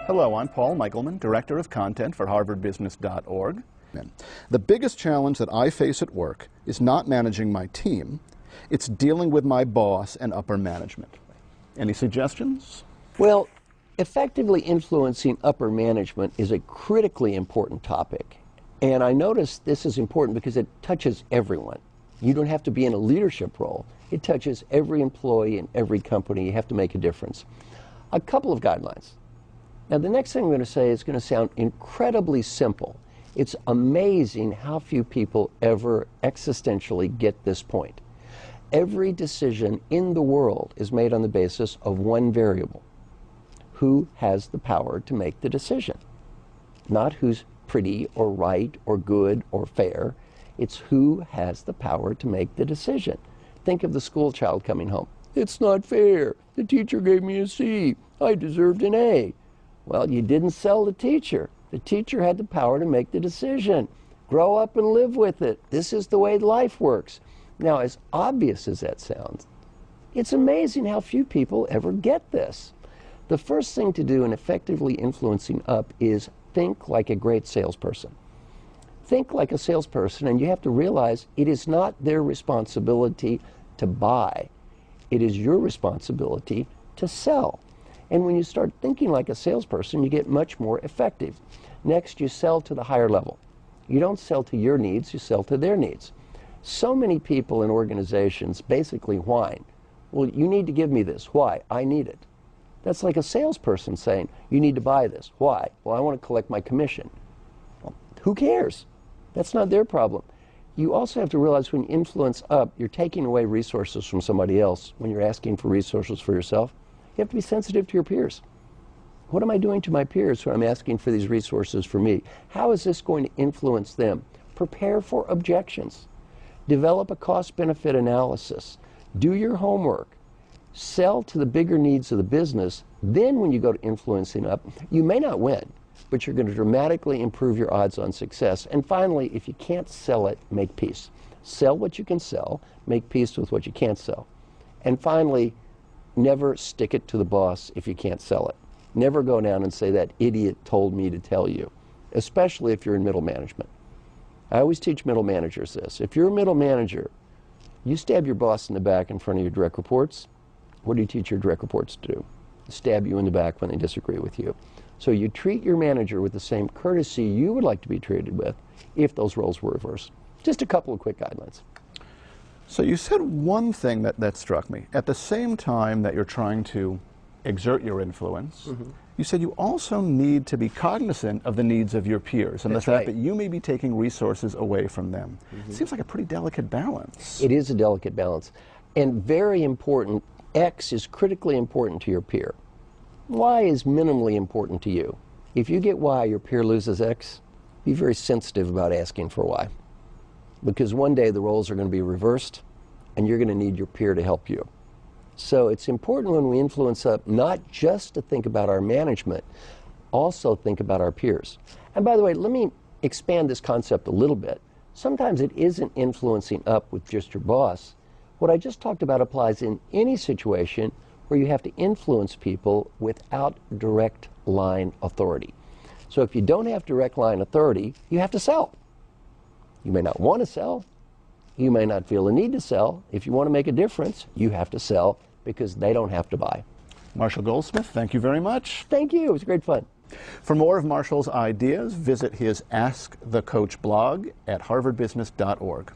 Hello, I'm Paul Michelman, Director of Content for HarvardBusiness.org. The biggest challenge that I face at work is not managing my team, it's dealing with my boss and upper management. Any suggestions? Well, effectively influencing upper management is a critically important topic. And I notice this is important because it touches everyone. You don't have to be in a leadership role. It touches every employee in every company. You have to make a difference. A couple of guidelines. Now, the next thing I'm going to say is going to sound incredibly simple. It's amazing how few people ever existentially get this point. Every decision in the world is made on the basis of one variable. Who has the power to make the decision? Not who's pretty or right or good or fair. It's who has the power to make the decision. Think of the school child coming home. It's not fair. The teacher gave me a C. I deserved an A. Well, you didn't sell the teacher. The teacher had the power to make the decision. Grow up and live with it. This is the way life works. Now, as obvious as that sounds, it's amazing how few people ever get this. The first thing to do in effectively influencing up is think like a great salesperson. Think like a salesperson, and you have to realize it is not their responsibility to buy. It is your responsibility to sell. And when you start thinking like a salesperson, you get much more effective. Next, you sell to the higher level. You don't sell to your needs, you sell to their needs. So many people in organizations basically whine. Well, you need to give me this. Why? I need it. That's like a salesperson saying, you need to buy this. Why? Well, I want to collect my commission. Well, who cares? That's not their problem. You also have to realize when you influence up, you're taking away resources from somebody else. When you're asking for resources for yourself, you have to be sensitive to your peers. What am I doing to my peers when I'm asking for these resources for me? How is this going to influence them? Prepare for objections. Develop a cost-benefit analysis. Do your homework. Sell to the bigger needs of the business. Then when you go to influencing up, you may not win, but you're going to dramatically improve your odds on success. And finally, if you can't sell it, make peace. Sell what you can sell, make peace with what you can't sell. And finally, never stick it to the boss if you can't sell it. Never go down and say, that idiot told me to tell you, especially if you're in middle management. I always teach middle managers this. If you're a middle manager, you stab your boss in the back in front of your direct reports. What do you teach your direct reports to do? Stab you in the back when they disagree with you. So you treat your manager with the same courtesy you would like to be treated with if those roles were reversed. Just a couple of quick guidelines. So you said one thing that struck me. At the same time that you're trying to exert your influence, you said you also need to be cognizant of the needs of your peers and That's the fact right. that you may be taking resources away from them. It seems like a pretty delicate balance. It is a delicate balance. And very important, X is critically important to your peer. Y is minimally important to you. If you get Y, your peer loses X, be very sensitive about asking for Y. Because one day the roles are going to be reversed, and you're going to need your peer to help you. So it's important when we influence up not just to think about our management, also think about our peers. And by the way, let me expand this concept a little bit. Sometimes it isn't influencing up with just your boss. What I just talked about applies in any situation where you have to influence people without direct line authority. So if you don't have direct line authority, you have to sell. You may not want to sell. You may not feel the need to sell. If you want to make a difference, you have to sell because they don't have to buy. Marshall Goldsmith, thank you very much. Thank you. It was great fun. For more of Marshall's ideas, visit his Ask the Coach blog at harvardbusiness.org.